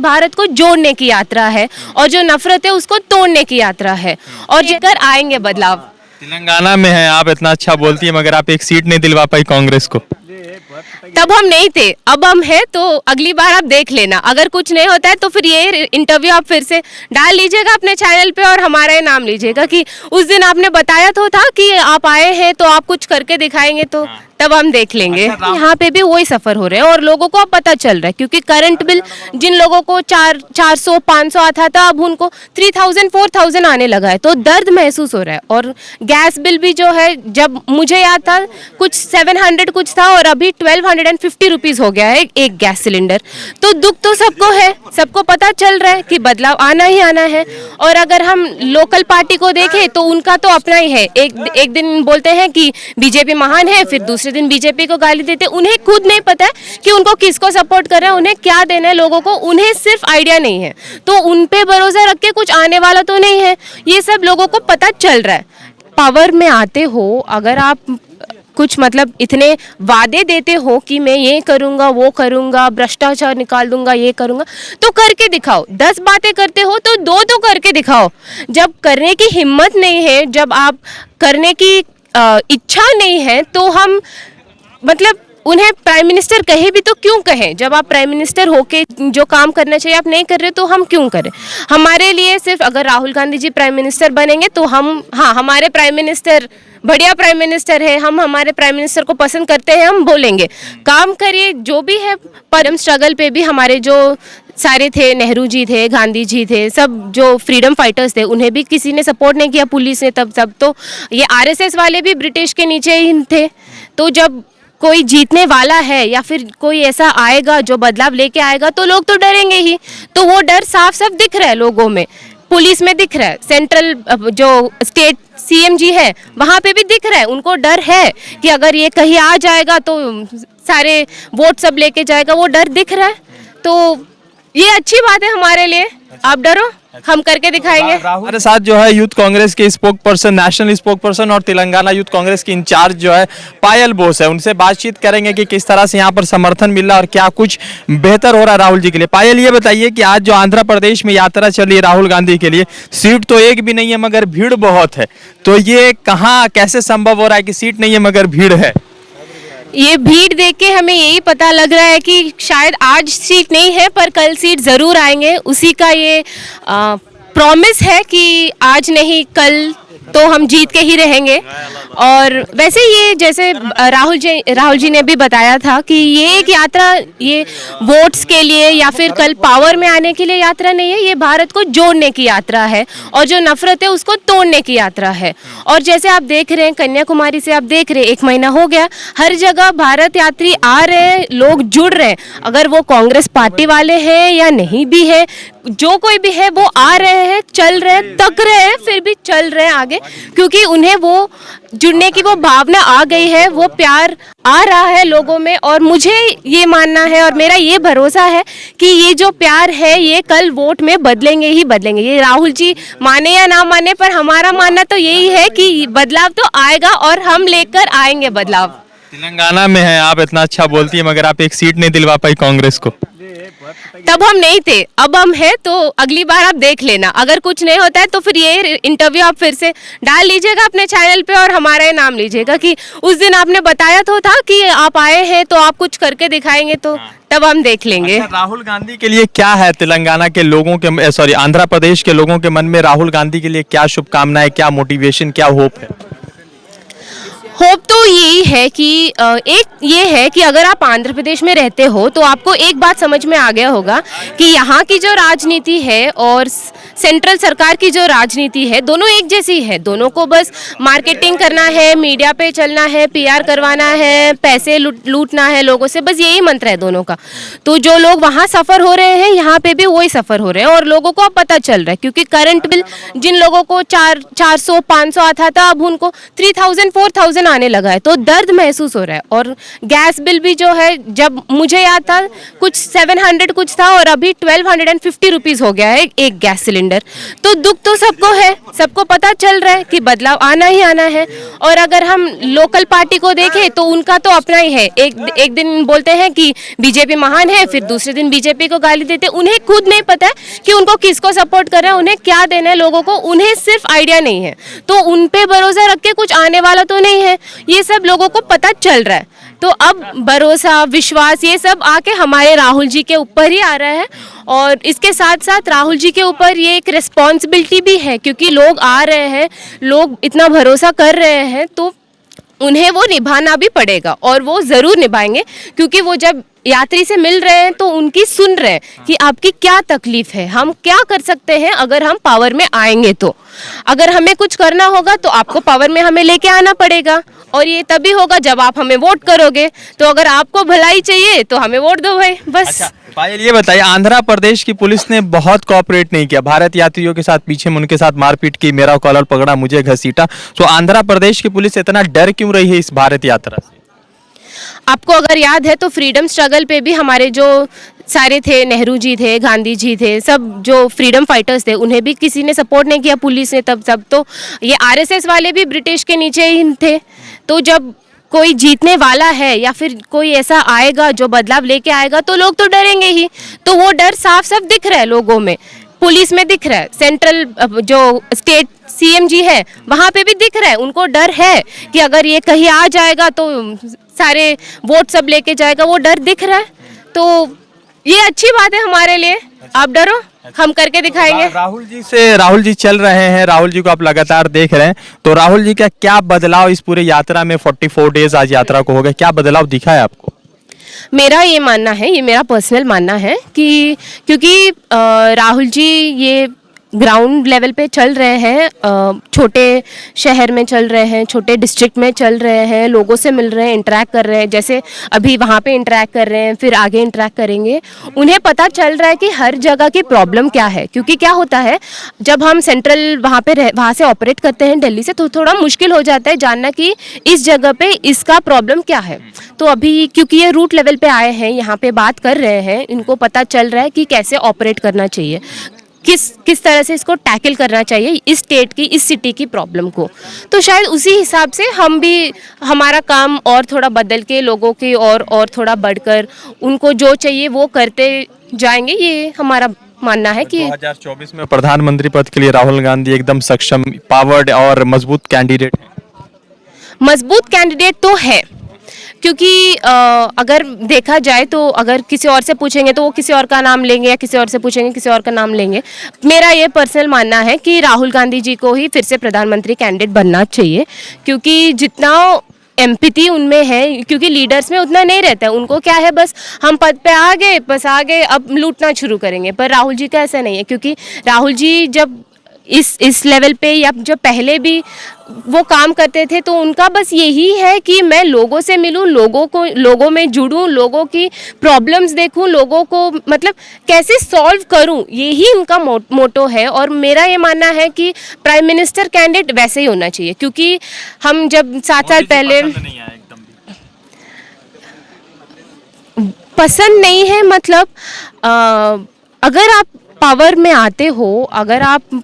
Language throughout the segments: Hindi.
भारत को जोड़ने की यात्रा है और जो नफरत है उसको तोड़ने की यात्रा है और जेकर आएंगे बदलाव। तेलंगाना में है, आप इतना अच्छा बोलती है मगर आप एक सीट नहीं दिलवा पाई कांग्रेस को। तब हम नहीं थे, अब हम हैं, तो अगली बार आप देख लेना। अगर कुछ नहीं होता है तो फिर ये इंटरव्यू आप फिर से डाल लीजिएगा अपने चैनल पे और हमारा ये नाम लीजिएगा कि उस दिन आपने बताया तो था कि आप आए हैं तो आप कुछ करके दिखाएंगे, तो तब हम देख लेंगे। यहाँ पे भी वही सफर हो रहे हैं और लोगों को अब पता चल रहा है क्योंकि करंट बिल जिन लोगों को 400-500 आता था अब उनको 3000-4000 आने लगा है, तो दर्द महसूस हो रहा है। और गैस बिल भी जो है, जब मुझे याद था कुछ 700 कुछ था और अभी 1250 रुपीज़ हो गया है एक गैस सिलेंडर। तो दुख तो सबको है, सबको पता चल रहा है कि बदलाव आना ही आना है। और अगर हम लोकल पार्टी को देखें तो उनका तो अपना ही है, एक दिन बोलते हैं कि बीजेपी महान है, फिर दूसरे दिन बीजेपी को गाली देते। उन्हें खुद नहीं पता है कि उनको किसको सपोर्ट कर रहे हैं, उन्हें क्या देना है लोगों को, उन्हें सिर्फ आइडिया नहीं है। तो उन पे भरोसा रख के कुछ आने वाला तो नहीं है, ये सब लोगों को पता चल रहा है। पावर में आते हो, अगर आप कुछ मतलब इतने वादे देते हो कि मैं ये करूँगा वो करूँगा, भ्रष्टाचार निकाल दूंगा, ये करूँगा, तो करके दिखाओ। 10 बातें करते हो तो 2 तो करके दिखाओ। जब करने की हिम्मत नहीं है, जब आप करने की इच्छा नहीं है, तो हम मतलब उन्हें प्राइम मिनिस्टर कहे भी तो क्यों कहें? जब आप प्राइम मिनिस्टर होके जो काम करना चाहिए आप नहीं कर रहे तो हम क्यों करें? हमारे लिए सिर्फ अगर राहुल गांधी जी प्राइम मिनिस्टर बनेंगे तो हम, हाँ, हमारे प्राइम मिनिस्टर बढ़िया प्राइम मिनिस्टर है, हम हमारे प्राइम मिनिस्टर को पसंद करते हैं, हम बोलेंगे काम करिए जो भी है। पर स्ट्रगल पे भी हमारे जो सारे थे, नेहरू जी थे, गांधी जी थे, सब जो फ्रीडम फाइटर्स थे, उन्हें भी किसी ने सपोर्ट नहीं किया, पुलिस ने। तब सब तो ये आरएसएस वाले भी ब्रिटिश के नीचे ही थे। तो जब कोई जीतने वाला है या फिर कोई ऐसा आएगा जो बदलाव लेके आएगा तो लोग तो डरेंगे ही। तो वो डर साफ साफ दिख रहा है लोगों में, पुलिस में दिख रहा है, सेंट्रल जो स्टेट सीएम जी है वहाँ पे भी दिख रहा है। उनको डर है कि अगर ये कहीं आ जाएगा तो सारे वोट सब लेके जाएगा, वो डर दिख रहा है। तो ये अच्छी बात है हमारे लिए, आप डरो, हम करके दिखाएंगे। हमारे साथ जो है यूथ कांग्रेस के spoke person, national spoke person और तेलंगाना यूथ कांग्रेस की इंचार्ज जो है पायल बोस है, उनसे बातचीत करेंगे कि किस तरह से यहाँ पर समर्थन मिल रहा है और क्या कुछ बेहतर हो रहा है राहुल जी के लिए। पायल, ये बताइए कि आज जो आंध्र प्रदेश में यात्रा चली है राहुल गांधी के लिए, सीट तो एक भी नहीं है मगर भीड़ बहुत है, तो ये कहाँ कैसे संभव हो रहा है कि सीट नहीं है मगर भीड़ है? ये भीड़ देख के हमें यही पता लग रहा है कि शायद आज सीट नहीं है पर कल सीट ज़रूर आएंगे। उसी का ये प्रॉमिस है कि आज नहीं कल तो हम जीत के ही रहेंगे। और वैसे ये जैसे राहुल जी ने भी बताया था कि ये एक यात्रा ये वोट्स के लिए या फिर कल पावर में आने के लिए यात्रा नहीं है, ये भारत को जोड़ने की यात्रा है और जो नफरत है उसको तोड़ने की यात्रा है। और जैसे आप देख रहे हैं कन्याकुमारी से आप देख रहे हैं 1 महीना हो गया, हर जगह भारत यात्री आ रहे हैं, लोग जुड़ रहे हैं। अगर वो कांग्रेस पार्टी वाले हैं या नहीं भी है, जो कोई भी है वो आ रहे हैं, चल रहे हैं, तक रहे हैं, फिर भी चल रहे हैं आगे, क्योंकि उन्हें वो जुड़ने की वो भावना आ गई है, वो प्यार आ रहा है लोगों में। और मुझे ये मानना है और मेरा ये भरोसा है कि ये जो प्यार है ये कल वोट में बदलेंगे ही बदलेंगे। ये राहुल जी माने या ना माने, पर हमारा मानना तो यही है कि बदलाव तो आएगा और हम लेकर आएंगे बदलाव। तेलंगाना में है, आप इतना अच्छा बोलती है मगर आप एक सीट नहीं दिलवा पाई कांग्रेस को। तब हम नहीं थे, अब हम हैं, तो अगली बार आप देख लेना। अगर कुछ नहीं होता है तो फिर ये इंटरव्यू आप फिर से डाल लीजिएगा अपने चैनल पे और हमारा ये नाम लीजिएगा कि उस दिन आपने बताया तो था कि आप आए हैं तो आप कुछ करके दिखाएंगे, तो तब हम देख लेंगे। राहुल गांधी के लिए क्या है तेलंगाना के लोगों के, सॉरी, आंध्र प्रदेश के लोगों के मन में राहुल गांधी के लिए क्या शुभकामनाएं, क्या मोटिवेशन, क्या होप है? होप तो यही है कि एक ये है कि अगर आप आंध्र प्रदेश में रहते हो तो आपको एक बात समझ में आ गया होगा कि यहाँ की जो राजनीति है और सेंट्रल सरकार की जो राजनीति है दोनों एक जैसी है। दोनों को बस मार्केटिंग करना है, मीडिया पे चलना है, पीआर करवाना है, पैसे लूटना है लोगों से, बस यही मंत्र है दोनों का। तो जो लोग वहाँ सफ़र हो रहे हैं यहाँ पे भी वही सफ़र हो रहे हैं और लोगों को अब पता चल रहा है, क्योंकि करंट बिल जिन लोगों को 400-500 आता था अब उनको 3000-4000 आने लगा है, तो दर्द महसूस हो रहा है। और गैस बिल भी जो है, जब मुझे याद था कुछ 700 कुछ था और अभी 1250 रुपीज़ हो गया है एक गैस सिलेंडर। सिलेंडर। तो दुख तो सबको है, सबको पता चल रहा है कि बदलाव आना ही आना है। और अगर हम लोकल पार्टी को देखें तो उनका तो अपना ही है, एक दिन बोलते हैं कि बीजेपी महान है, फिर दूसरे दिन बीजेपी को गाली देते। उन्हें खुद नहीं पता है कि उनको किसको सपोर्ट करना है, उन्हें क्या देना है लोगों को, उन्हें सिर्फ आइडिया नहीं है। तो उन पे भरोसा रख के कुछ आने वाला तो नहीं है, ये सब लोगों को पता चल रहा है। तो अब भरोसा, विश्वास, ये सब आके हमारे राहुल जी के ऊपर ही आ रहा है। और इसके साथ साथ राहुल जी के ऊपर ये एक रिस्पॉन्सिबिलिटी भी है, क्योंकि लोग आ रहे हैं, लोग इतना भरोसा कर रहे हैं, तो उन्हें वो निभाना भी पड़ेगा और वो ज़रूर निभाएंगे। क्योंकि वो जब यात्री से मिल रहे हैं तो उनकी सुन रहे हैं कि आपकी क्या तकलीफ है, हम क्या कर सकते हैं अगर हम पावर में आएंगे। तो अगर हमें कुछ करना होगा तो आपको पावर में हमें लेके आना पड़ेगा, और ये तभी होगा जब आप हमें वोट करोगे। तो अगर आपको भलाई चाहिए तो हमें वोट दो भाई, बस। अच्छा पायल, ये बताइए, आंध्र प्रदेश की पुलिस ने बहुत कोऑपरेट नहीं किया भारत यात्रियों के साथ, पीछे में उनके साथ मारपीट की, मेरा कॉलर पकड़ा, मुझे घसीटा। तो आंध्र प्रदेश की पुलिस इतना डर क्यों रही है इस भारत यात्रा से? आपको अगर याद है तो फ्रीडम स्ट्रगल पे भी हमारे जो सारे थे, नेहरू जी थे, गांधी जी थे, सब जो फ्रीडम फाइटर्स थे, उन्हें भी किसी ने सपोर्ट नहीं किया, पुलिस ने। तब सब तो ये आरएसएस वाले भी ब्रिटिश के नीचे ही थे। तो जब कोई जीतने वाला है या फिर कोई ऐसा आएगा जो बदलाव लेके आएगा तो लोग तो डरेंगे ही। तो वो डर साफ साफ दिख रहा है लोगों में, पुलिस में दिख रहा है, सेंट्रल जो स्टेट सीएम जी है वहाँ पे भी दिख रहा है। उनको डर है कि अगर ये कहीं आ जाएगा तो सारे वोट सब लेके जाएगा, वो डर दिख रहा है। तो ये अच्छी बात है हमारे लिए, आप डरो, हम करके दिखाएंगे। राहुल जी चल रहे हैं, राहुल जी को आप लगातार देख रहे हैं, तो राहुल जी का क्या बदलाव इस पूरे यात्रा में, 44 डेज आज यात्रा को हो गए, क्या बदलाव दिखा है आपको? मेरा ये मानना है, ये मेरा पर्सनल मानना है कि क्योंकि राहुल जी ये ग्राउंड लेवल पे चल रहे हैं, छोटे शहर में चल रहे हैं, छोटे डिस्ट्रिक्ट में चल रहे हैं, लोगों से मिल रहे हैं, इंटरेक्ट कर रहे हैं। जैसे अभी वहाँ पे इंटरेक्ट कर रहे हैं, फिर आगे इंटरेक्ट करेंगे। उन्हें पता चल रहा है कि हर जगह की प्रॉब्लम क्या है। क्योंकि क्या होता है, जब हम सेंट्रल वहाँ से ऑपरेट करते हैं दिल्ली से, तो थोड़ा मुश्किल हो जाता है जानना कि इस जगह पे इसका प्रॉब्लम क्या है। तो अभी क्योंकि ये रूट लेवल पे आए हैं, यहाँ पे बात कर रहे हैं, इनको पता चल रहा है कि कैसे ऑपरेट करना चाहिए, किस तरह से इसको टैकल करना चाहिए, इस स्टेट की, इस सिटी की प्रॉब्लम को। तो शायद उसी हिसाब से हम भी हमारा काम और थोड़ा बदल के लोगों की और थोड़ा बढ़कर उनको जो चाहिए वो करते जाएंगे। ये हमारा मानना है कि 2024 में प्रधानमंत्री पद के लिए राहुल गांधी एकदम सक्षम, पावर्ड और मजबूत कैंडिडेट है। मजबूत कैंडिडेट तो है, क्योंकि अगर देखा जाए तो अगर किसी और से पूछेंगे तो वो किसी और का नाम लेंगे, या किसी और से पूछेंगे किसी और का नाम लेंगे। मेरा ये पर्सनल मानना है कि राहुल गांधी जी को ही फिर से प्रधानमंत्री कैंडिडेट बनना चाहिए, क्योंकि जितना एम्पैथी उनमें है, क्योंकि लीडर्स में उतना नहीं रहता है। उनको क्या है, बस हम पद पे आ गए, बस आ गए, अब लूटना शुरू करेंगे। पर राहुल जी का ऐसा नहीं है, क्योंकि राहुल जी जब इस लेवल पे या जो पहले भी वो काम करते थे, तो उनका बस यही है कि मैं लोगों से मिलूं, लोगों में जुड़ूं, लोगों की प्रॉब्लम्स देखूं, लोगों को मतलब कैसे सॉल्व करूं, यही उनका मोटो है। और मेरा ये मानना है कि प्राइम मिनिस्टर कैंडिडेट वैसे ही होना चाहिए, क्योंकि हम जब 7 साल पहले पसंद नहीं है, मतलब अगर आप पावर में आते हो, अगर आप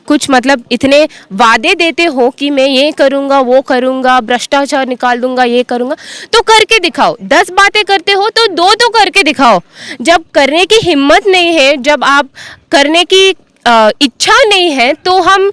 कुछ मतलब इतने वादे देते हो कि मैं ये करूँगा, वो करूँगा, भ्रष्टाचार निकाल दूंगा, ये करूँगा, तो करके दिखाओ। 10 बातें करते हो तो 2 तो करके दिखाओ। जब करने की हिम्मत नहीं है, जब आप करने की इच्छा नहीं है, तो हम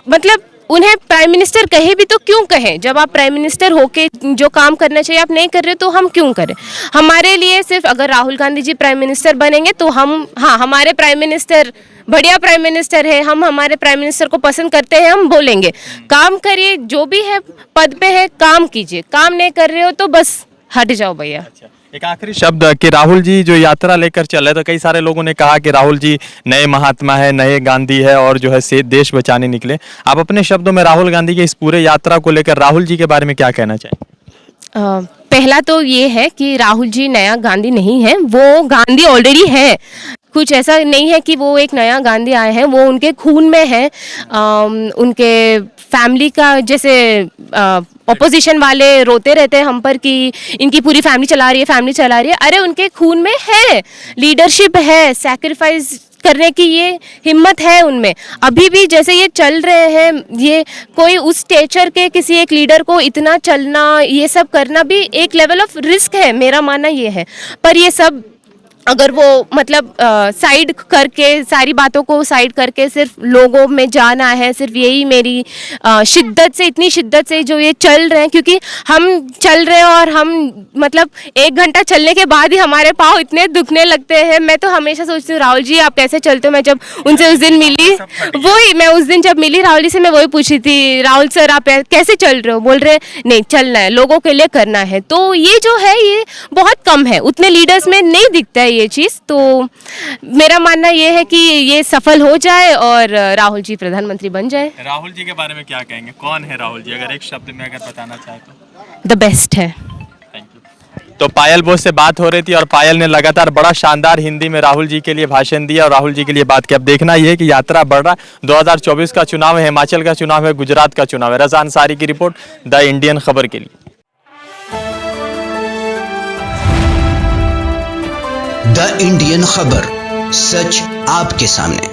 मतलब उन्हें प्राइम मिनिस्टर कहे भी तो क्यों कहें। जब आप प्राइम मिनिस्टर होके जो काम करना चाहिए आप नहीं कर रहे, तो हम क्यों करें। हमारे लिए सिर्फ अगर राहुल गांधी जी प्राइम मिनिस्टर बनेंगे तो हम, हाँ, हमारे प्राइम मिनिस्टर बढ़िया प्राइम मिनिस्टर है, हम हमारे प्राइम मिनिस्टर को पसंद करते हैं, हम बोलेंगे काम करिए, जो भी है पद पे है काम कीजिए, काम नहीं कर रहे हो तो बस हट जाओ भैया। एक आखिरी शब्द कि राहुल जी जो यात्रा लेकर चले, तो कई सारे लोगों ने कहा कि राहुल जी नए महात्मा है, नए गांधी है, और जो है से देश बचाने निकले। आप अपने शब्दों में राहुल गांधी के इस पूरे यात्रा को लेकर राहुल जी के बारे में क्या कहना चाहेंगे? पहला तो ये है कि राहुल जी नया गांधी नहीं है, वो गांधी ऑलरेडी है। कुछ ऐसा नहीं है कि वो एक नया गांधी आए हैं, वो उनके खून में है। उनके फैमिली का, जैसे ऑपोजिशन वाले रोते रहते हैं हम पर कि इनकी पूरी फैमिली चला रही है, अरे उनके खून में है, लीडरशिप है, सैक्रिफाइस करने की ये हिम्मत है उनमें। अभी भी जैसे ये चल रहे हैं, ये कोई उस स्टेचर के किसी एक लीडर को इतना चलना, ये सब करना भी एक लेवल ऑफ रिस्क है, मेरा मानना ये है। पर ये सब अगर वो मतलब साइड करके, सारी बातों को साइड करके सिर्फ लोगों में जाना है, सिर्फ यही मेरी शिद्दत से, इतनी शिद्दत से जो ये चल रहे हैं, क्योंकि हम चल रहे हैं और हम मतलब 1 घंटा चलने के बाद ही हमारे पाँव इतने दुखने लगते हैं। मैं तो हमेशा सोचती हूँ राहुल जी आप कैसे चलते हो। मैं जब उनसे उस दिन मिली, वही मैं उस दिन जब मिली राहुल जी से, मैं वही पूछी थी, राहुल सर आप कैसे चल रहे हो? बोल रहे नहीं, चलना है, लोगों के लिए करना है। तो ये जो है ये बहुत कम है, उतने लीडर्स में नहीं दिखता है ये चीज़। तो मेरा मानना ये है कि ये सफल हो जाए और राहुल जी प्रधानमंत्री बन जाए। राहुल जी के बारे में क्या कहेंगे, कौन है राहुल जी, अगर एक शब्द में अगर बताना चाहे तो? द बेस्ट है। Thank you. तो पायल बोस से बात हो रही थी और पायल ने लगातार बड़ा शानदार हिंदी में राहुल जी के लिए भाषण दिया और राहुल जी के लिए बात की। अब देखना यह है कि यात्रा बढ़ रहा है। 2024 का चुनाव है, हिमाचल का चुनाव है, गुजरात का चुनाव है। रज़ा अंसारी की रिपोर्ट, द इंडियन खबर के लिए। द इंडियन खबर, सच आपके सामने।